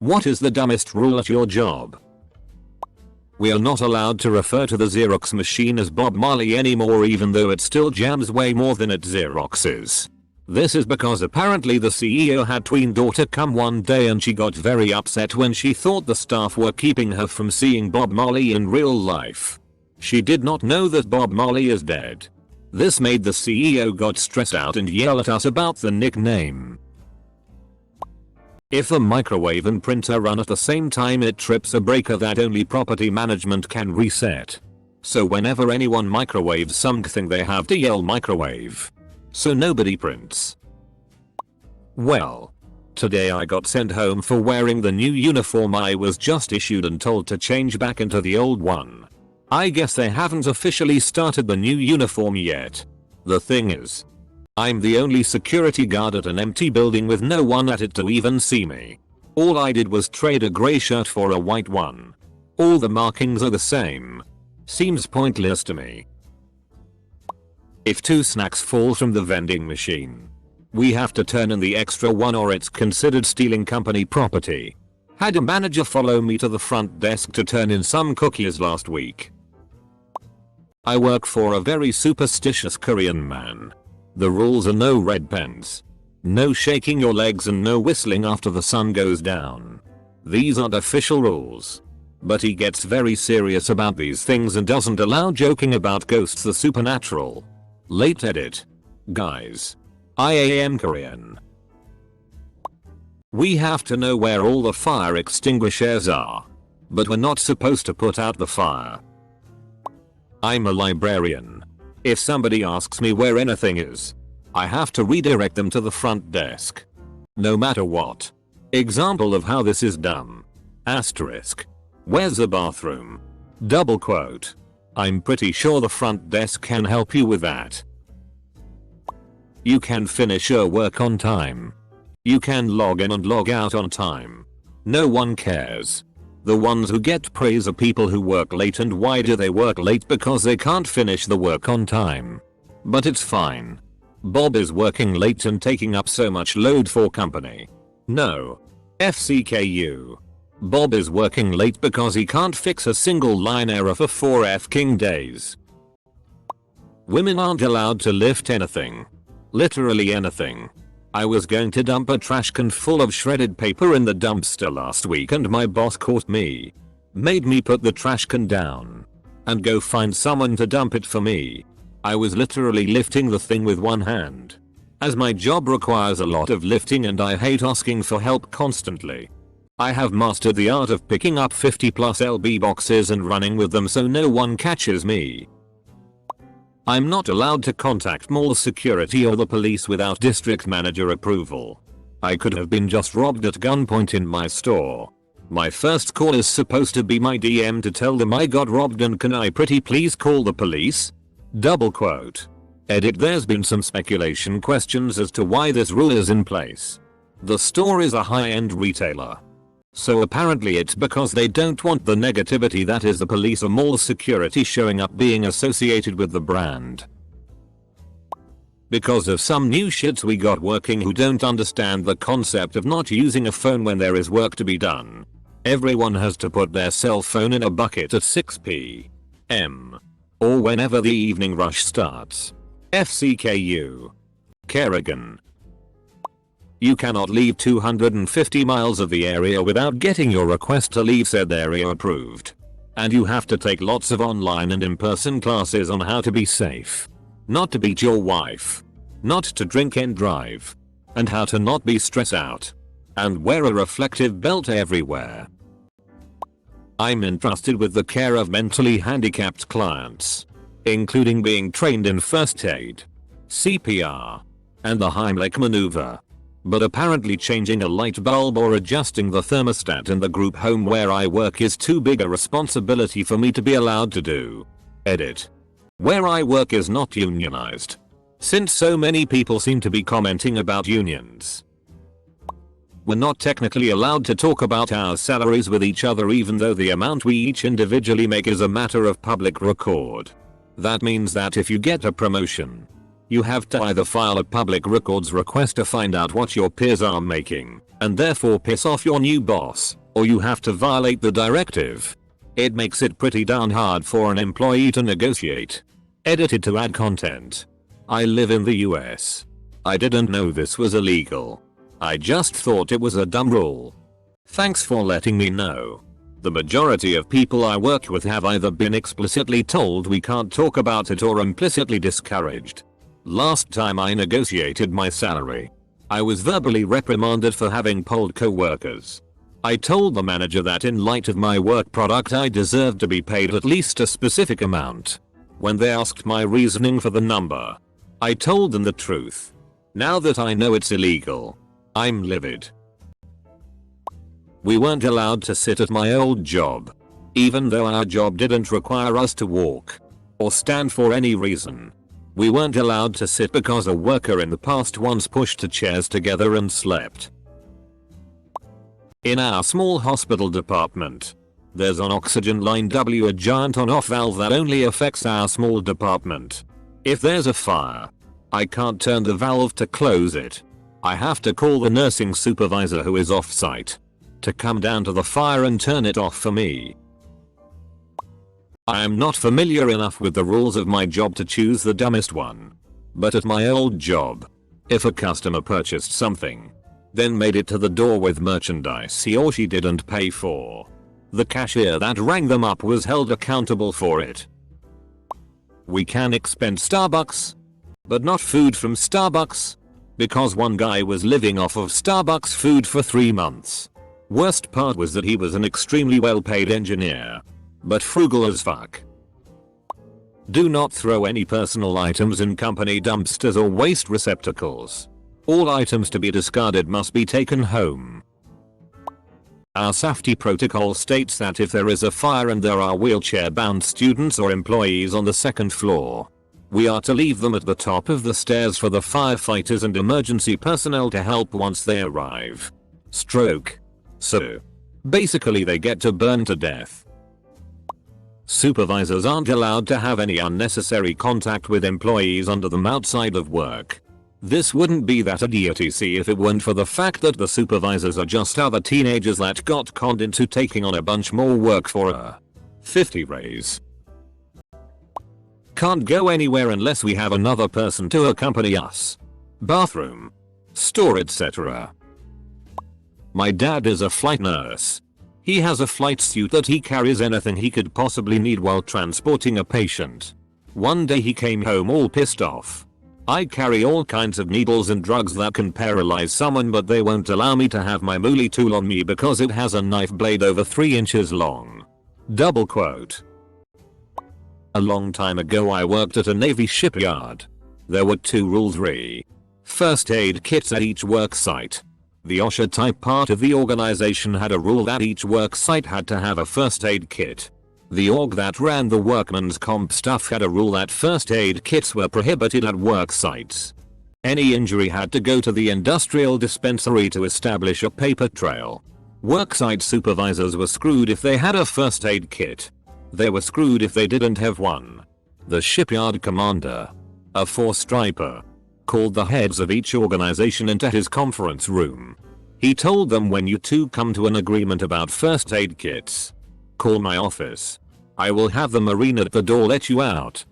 What is the dumbest rule at your job? We are not allowed to refer to the Xerox machine as Bob Marley anymore, even though it still jams way more than it Xeroxes. This is because apparently the CEO had tween daughter come one day and she got very upset when she thought the staff were keeping her from seeing Bob Marley in real life. She did not know that Bob Marley is dead. This made the CEO got stressed out and yell at us about the nickname. If a microwave and printer run at the same time, it trips a breaker that only property management can reset. So whenever anyone microwaves something, they have to yell microwave. So nobody prints. Well, today I got sent home for wearing the new uniform I was just issued and told to change back into the old one. I guess they haven't officially started the new uniform yet. The thing is, I'm the only security guard at an empty building with no one at it to even see me. All I did was trade a grey shirt for a white one. All the markings are the same. Seems pointless to me. If 2 snacks fall from the vending machine, we have to turn in the extra one or it's considered stealing company property. Had a manager follow me to the front desk to turn in some cookies last week. I work for a very superstitious Korean man. The rules are no red pens, no shaking your legs, and no whistling after the sun goes down. These aren't official rules. But he gets very serious about these things and doesn't allow joking about ghosts, the supernatural. Late edit. Guys, I am Korean. We have to know where all the fire extinguishers are, but we're not supposed to put out the fire. I'm a librarian. If somebody asks me where anything is, I have to redirect them to the front desk. No matter what. Example of how this is done. Asterisk. Where's the bathroom? Double quote. I'm pretty sure the front desk can help you with that. You can finish your work on time. You can log in and log out on time. No one cares. The ones who get praise are people who work late, and why do they work late? Because they can't finish the work on time. But it's fine. Bob is working late and taking up so much load for company. No. FCKU. Bob is working late because he can't fix a single line error for 4 F-king days. Women aren't allowed to lift anything. Literally anything. I was going to dump a trash can full of shredded paper in the dumpster last week and my boss caught me. Made me put the trash can down and go find someone to dump it for me. I was literally lifting the thing with one hand. As my job requires a lot of lifting and I hate asking for help constantly. I have mastered the art of picking up 50+ LB boxes and running with them so no one catches me. I'm not allowed to contact mall security or the police without district manager approval. I could have been just robbed at gunpoint in my store. My first call is supposed to be my DM to tell them I got robbed and can I pretty please call the police? Double quote. Edit. There's been some speculation questions as to why this rule is in place. The store is a high-end retailer. So apparently it's because they don't want the negativity that is the police or mall security showing up being associated with the brand. Because of some new shits we got working who don't understand the concept of not using a phone when there is work to be done. Everyone has to put their cell phone in a bucket at 6 p.m. or whenever the evening rush starts. FCKU. Kerrigan. You cannot leave 250 miles of the area without getting your request to leave said area approved. And you have to take lots of online and in-person classes on how to be safe. Not to beat your wife. Not to drink and drive. And how to not be stressed out. And wear a reflective belt everywhere. I'm entrusted with the care of mentally handicapped clients. Including being trained in first aid, CPR, and the Heimlich maneuver. But apparently changing a light bulb or adjusting the thermostat in the group home where I work is too big a responsibility for me to be allowed to do. Edit. Where I work is not unionized. Since so many people seem to be commenting about unions. We're not technically allowed to talk about our salaries with each other even though the amount we each individually make is a matter of public record. That means that if you get a promotion, You have to either file a public records request to find out what your peers are making, and therefore piss off your new boss, or you have to violate the directive. It makes it pretty darn hard for an employee to negotiate. Edited to add content. I live in the US. I didn't know this was illegal. I just thought it was a dumb rule. Thanks for letting me know. The majority of people I work with have either been explicitly told we can't talk about it or implicitly discouraged. Last time I negotiated my salary, I was verbally reprimanded for having polled co-workers. I told the manager that in light of my work product I deserved to be paid at least a specific amount. When they asked my reasoning for the number, I told them the truth. Now that I know it's illegal, I'm livid. We weren't allowed to sit at my old job, even though our job didn't require us to walk or stand for any reason. We weren't allowed to sit because a worker in the past once pushed the chairs together and slept. In our small hospital department, there's an oxygen line W, a giant on-off valve that only affects our small department. If there's a fire, I can't turn the valve to close it. I have to call the nursing supervisor who is off-site to come down to the fire and turn it off for me. I am not familiar enough with the rules of my job to choose the dumbest one. But at my old job, if a customer purchased something, then made it to the door with merchandise he or she didn't pay for, the cashier that rang them up was held accountable for it. We can expense Starbucks, but not food from Starbucks, because one guy was living off of Starbucks food for 3 months. Worst part was that he was an extremely well-paid engineer, but frugal as fuck. Do not throw any personal items in company dumpsters or waste receptacles. All items to be discarded must be taken home. Our safety protocol states that if there is a fire and there are wheelchair-bound students or employees on the second floor, we are to leave them at the top of the stairs for the firefighters and emergency personnel to help once they arrive. Stroke. So, basically they get to burn to death. Supervisors aren't allowed to have any unnecessary contact with employees under them outside of work. This wouldn't be that idiocy if it weren't for the fact that the supervisors are just other teenagers that got conned into taking on a bunch more work for a 50 raise. Can't go anywhere unless we have another person to accompany us. Bathroom, store, etc. My dad is a flight nurse. He has a flight suit that he carries anything he could possibly need while transporting a patient. One day he came home all pissed off. I carry all kinds of needles and drugs that can paralyze someone, but they won't allow me to have my moolie tool on me because it has a knife blade over 3 inches long. Double quote. A long time ago I worked at a Navy shipyard. There were 2 rules re. First aid kits at each work site. The OSHA type part of the organization had a rule that each work site had to have a first aid kit. The org that ran the workman's comp stuff had a rule that first aid kits were prohibited at work sites. Any injury had to go to the industrial dispensary to establish a paper trail. Worksite supervisors were screwed if they had a first aid kit. They were screwed if they didn't have one. The shipyard commander, a 4-striper, called the heads of each organization into his conference room. He told them, when you two come to an agreement about first aid kits, call my office. I will have the marine at the door let you out.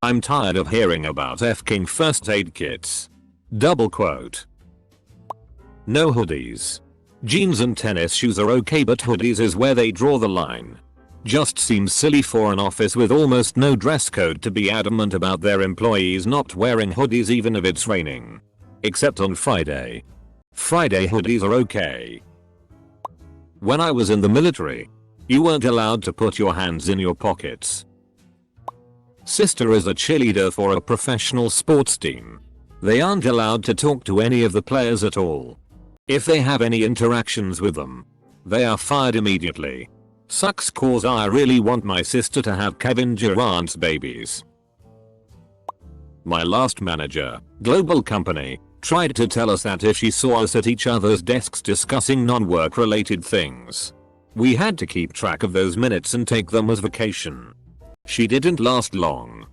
I'm tired of hearing about f-king first aid kits. Double quote. No hoodies. Jeans and tennis shoes are okay, but hoodies is where they draw the line. Just seems silly for an office with almost no dress code to be adamant about their employees not wearing hoodies even if it's raining. Except on Friday. Friday hoodies are okay. When I was in the military, you weren't allowed to put your hands in your pockets. Sister is a cheerleader for a professional sports team. They aren't allowed to talk to any of the players at all. If they have any interactions with them, they are fired immediately. Sucks cause I really want my sister to have Kevin Durant's babies. My last manager, global company, tried to tell us that if she saw us at each other's desks discussing non-work related things, we had to keep track of those minutes and take them as vacation. She didn't last long.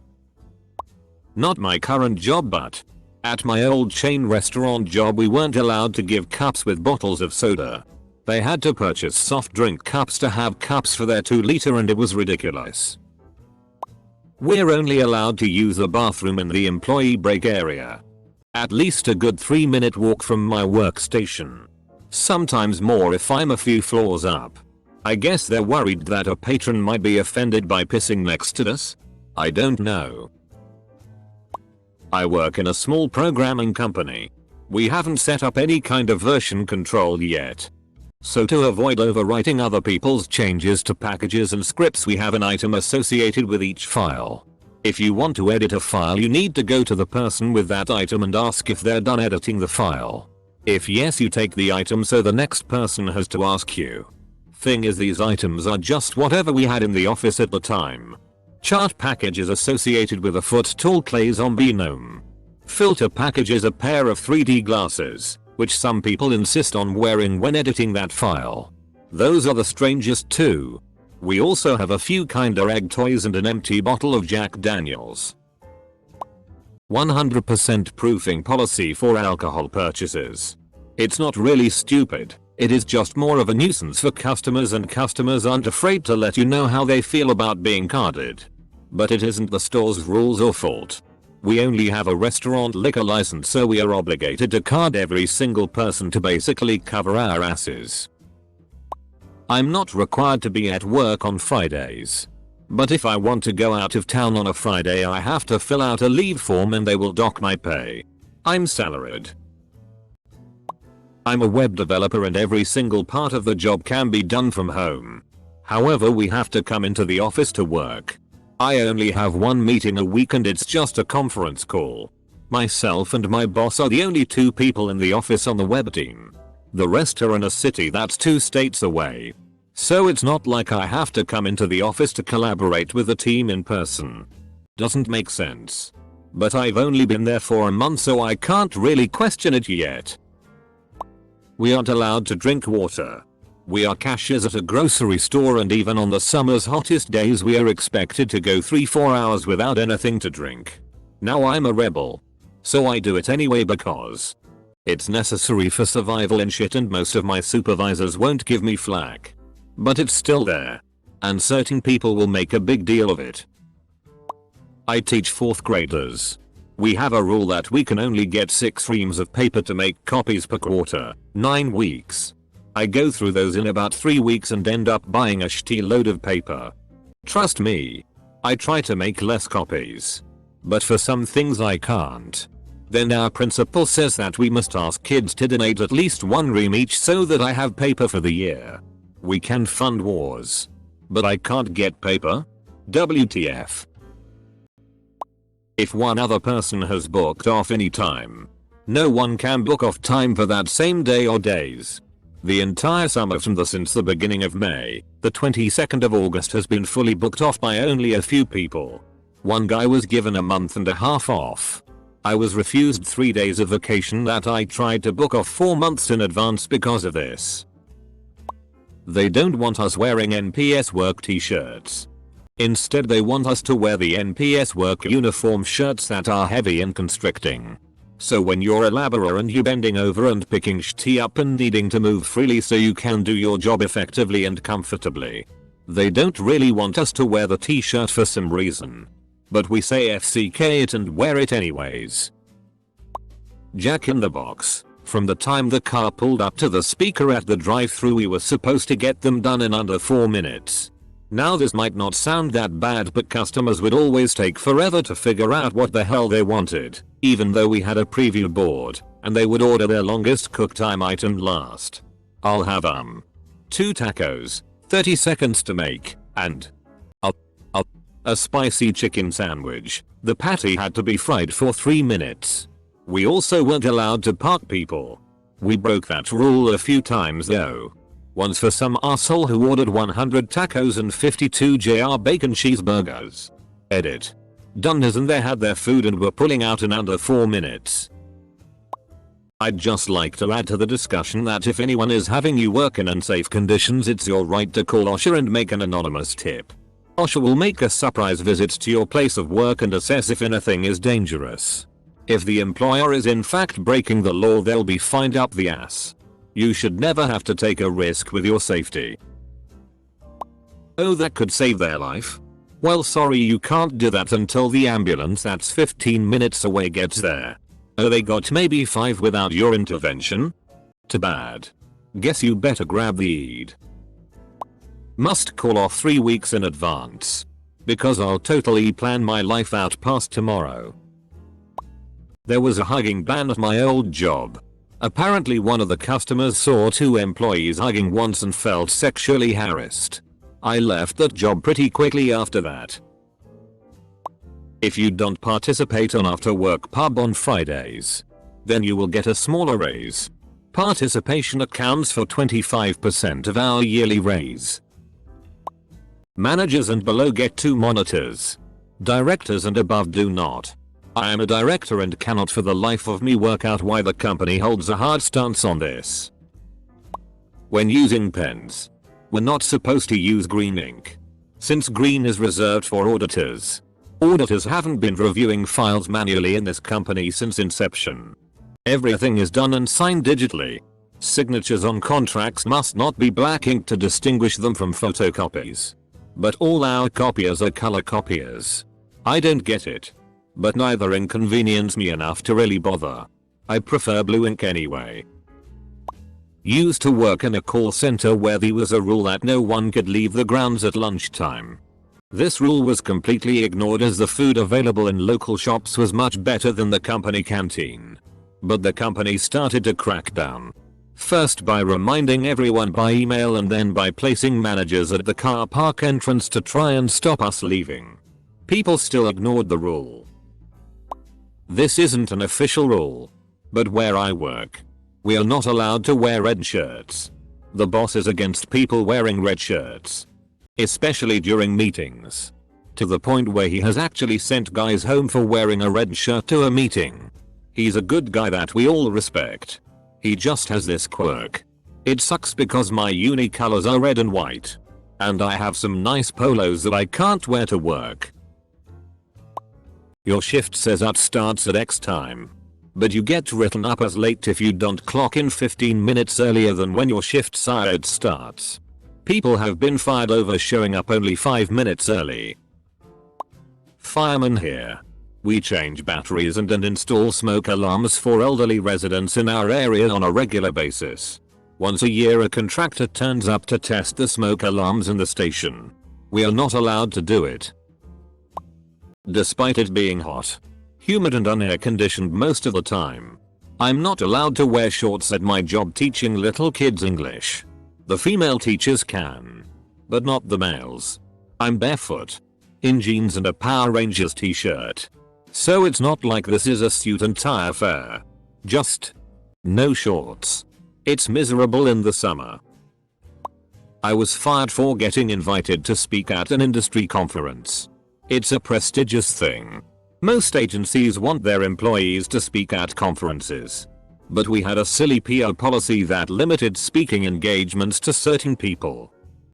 Not my current job, but at my old chain restaurant job we weren't allowed to give cups with bottles of soda. They had to purchase soft drink cups to have cups for their 2 liter and it was ridiculous. We're only allowed to use the bathroom in the employee break area. At least a good 3-minute walk from my workstation. Sometimes more if I'm a few floors up. I guess they're worried that a patron might be offended by pissing next to us? I don't know. I work in a small programming company. We haven't set up any kind of version control yet. So to avoid overwriting other people's changes to packages and scripts, we have an item associated with each file. If you want to edit a file, you need to go to the person with that item and ask if they're done editing the file. If yes, you take the item, so the next person has to ask you. Thing is, these items are just whatever we had in the office at the time. Chart package is associated with a foot-tall clay zombie gnome. Filter package is a pair of 3D glasses, which some people insist on wearing when editing that file. Those are the strangest too. We also have a few Kinder Egg toys and an empty bottle of Jack Daniels. 100% proofing policy for alcohol purchases. It's not really stupid, it is just more of a nuisance for customers, and customers aren't afraid to let you know how they feel about being carded. But it isn't the store's rules or fault. We only have a restaurant liquor license, so we are obligated to card every single person to basically cover our asses. I'm not required to be at work on Fridays. But if I want to go out of town on a Friday, I have to fill out a leave form and they will dock my pay. I'm salaried. I'm a web developer and every single part of the job can be done from home. However, we have to come into the office to work. I only have one meeting a week and it's just a conference call. Myself and my boss are the only 2 people in the office on the web team. The rest are in a city that's 2 states away. So it's not like I have to come into the office to collaborate with the team in person. Doesn't make sense. But I've only been there for a month, so I can't really question it yet. We aren't allowed to drink water. We are cashiers at a grocery store, and even on the summer's hottest days we are expected to go 3-4 hours without anything to drink. Now I'm a rebel. So I do it anyway because it's necessary for survival and shit, and most of my supervisors won't give me flack. But it's still there. And certain people will make a big deal of it. I teach 4th graders. We have a rule that we can only get 6 reams of paper to make copies per quarter, 9 weeks. I go through those in about 3 weeks and end up buying a shitty load of paper. Trust me. I try to make less copies. But for some things I can't. Then our principal says that we must ask kids to donate at least 1 ream each so that I have paper for the year. We can fund wars. But I can't get paper? WTF. If one other person has booked off any time, no one can book off time for that same day or days. The entire summer since the beginning of May, the 22nd of August has been fully booked off by only a few people. One guy was given a month and a half off. I was refused 3 days of vacation that I tried to book off 4 months in advance because of this. They don't want us wearing NPS work t-shirts. Instead they want us to wear the NPS work uniform shirts that are heavy and constricting. So when you're a laborer and you're bending over and picking shit up and needing to move freely so you can do your job effectively and comfortably, they don't really want us to wear the t-shirt for some reason. But we say FCK it and wear it anyways. Jack in the Box. From the time the car pulled up to the speaker at the drive-thru, we were supposed to get them done in under 4 minutes. Now this might not sound that bad, but customers would always take forever to figure out what the hell they wanted, even though we had a preview board, and they would order their longest cook time item last. I'll have 2 tacos, 30 seconds to make, and a spicy chicken sandwich. The patty had to be fried for 3 minutes. We also weren't allowed to park people. We broke that rule a few times though. Once for some asshole who ordered 100 tacos and 52 JR bacon cheeseburgers. Edit. Dundas and they had their food and were pulling out in under 4 minutes. I'd just like to add to the discussion that if anyone is having you work in unsafe conditions, it's your right to call OSHA and make an anonymous tip. OSHA will make a surprise visit to your place of work and assess if anything is dangerous. If the employer is in fact breaking the law, they'll be fined up the ass. You should never have to take a risk with your safety. Oh, that could save their life? Well, sorry, you can't do that until the ambulance that's 15 minutes away gets there. Oh, they got maybe 5 without your intervention? Too bad. Guess you better grab the Eid. Must call off 3 weeks in advance. Because I'll totally plan my life out past tomorrow. There was a hugging ban at my old job. Apparently one of the customers saw 2 employees hugging once and felt sexually harassed. I left that job pretty quickly after that. If you don't participate on after work pub on Fridays, then you will get a smaller raise. Participation accounts for 25% of our yearly raise. Managers and below get 2 monitors. Directors and above do not. I am a director and cannot for the life of me work out why the company holds a hard stance on this. When using pens, we're not supposed to use green ink. Since green is reserved for auditors. Auditors haven't been reviewing files manually in this company since inception. Everything is done and signed digitally. Signatures on contracts must not be black ink to distinguish them from photocopies. But all our copiers are color copiers. I don't get it. But neither inconvenience me enough to really bother. I prefer blue ink anyway. Used to work in a call center where there was a rule that no one could leave the grounds at lunchtime. This rule was completely ignored as the food available in local shops was much better than the company canteen. But the company started to crack down. First by reminding everyone by email and then by placing managers at the car park entrance to try and stop us leaving. People still ignored the rule. This isn't an official rule. But where I work, we are not allowed to wear red shirts. The boss is against people wearing red shirts. Especially during meetings. To the point where he has actually sent guys home for wearing a red shirt to a meeting. He's a good guy that we all respect. He just has this quirk. It sucks because my uni colors are red and white. And I have some nice polos that I can't wear to work. Your shift says it starts at X time. But you get written up as late if you don't clock in 15 minutes earlier than when your shift starts. People have been fired over showing up only 5 minutes early. Fireman here. We change batteries and install smoke alarms for elderly residents in our area on a regular basis. Once a year a contractor turns up to test the smoke alarms in the station. We are not allowed to do it. Despite it being hot, humid and unair conditioned most of the time, I'm not allowed to wear shorts at my job teaching little kids English. The female teachers can, but not the males. I'm barefoot, in jeans and a Power Rangers t-shirt. So it's not like this is a suit and tie affair. Just no shorts. It's miserable in the summer. I was fired for getting invited to speak at an industry conference. It's a prestigious thing. Most agencies want their employees to speak at conferences. But we had a silly PR policy that limited speaking engagements to certain people.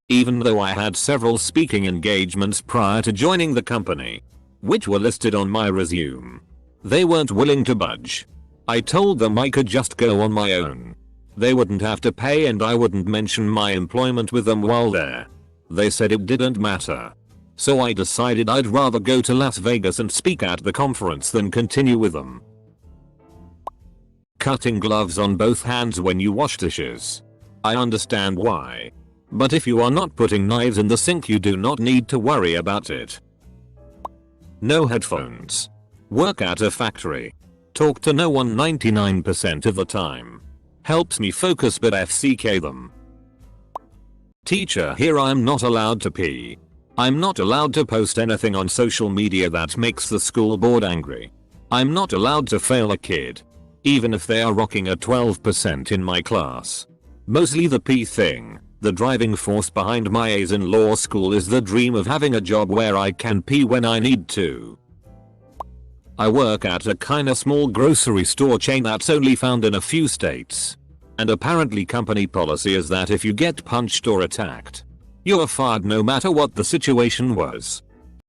Even though I had several speaking engagements prior to joining the company, which were listed on my resume, they weren't willing to budge. I told them I could just go on my own. They wouldn't have to pay and I wouldn't mention my employment with them while there. They said it didn't matter. So I decided I'd rather go to Las Vegas and speak at the conference than continue with them. Cutting gloves on both hands when you wash dishes. I understand why. But if you are not putting knives in the sink, you do not need to worry about it. No headphones. Work at a factory. Talk to no one 99% of the time. Helps me focus but FCK them. Teacher here. I'm not allowed to pee. I'm not allowed to post anything on social media that makes the school board angry. I'm not allowed to fail a kid. Even if they are rocking a 12% in my class. Mostly the pee thing. The driving force behind my A's in law school is the dream of having a job where I can pee when I need to. I work at a kinda small grocery store chain that's only found in a few states. And apparently company policy is that if you get punched or attacked, You're fired no matter what the situation was.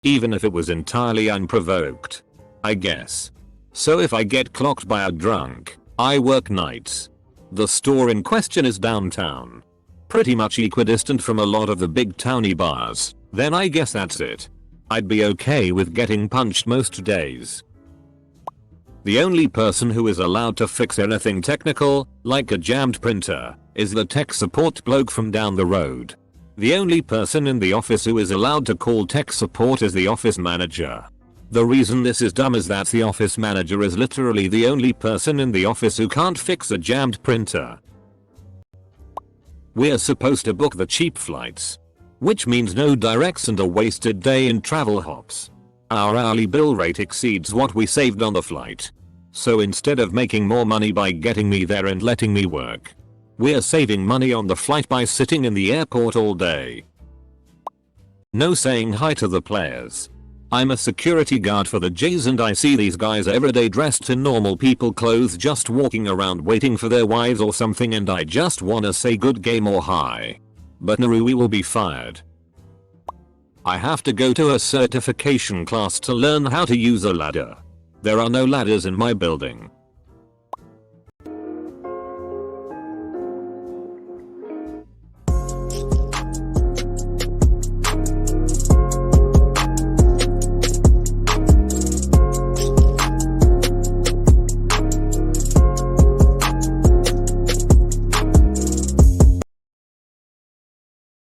Even if it was entirely unprovoked. I guess. So if I get clocked by a drunk, I work nights. The store in question is downtown. Pretty much equidistant from a lot of the big towny bars, then I guess that's it. I'd be okay with getting punched most days. The only person who is allowed to fix anything technical, like a jammed printer, is the tech support bloke from down the road. The only person in the office who is allowed to call tech support is the office manager. The reason this is dumb is that the office manager is literally the only person in the office who can't fix a jammed printer. We're supposed to book the cheap flights, which means no directs and a wasted day in travel hops. Our hourly bill rate exceeds what we saved on the flight. So instead of making more money by getting me there and letting me work, we're saving money on the flight by sitting in the airport all day. No saying hi to the players. I'm a security guard for the Jays and I see these guys everyday dressed in normal people clothes just walking around waiting for their wives or something, and I just wanna say good game or hi. But no, we will be fired. I have to go to a certification class to learn how to use a ladder. There are no ladders in my building.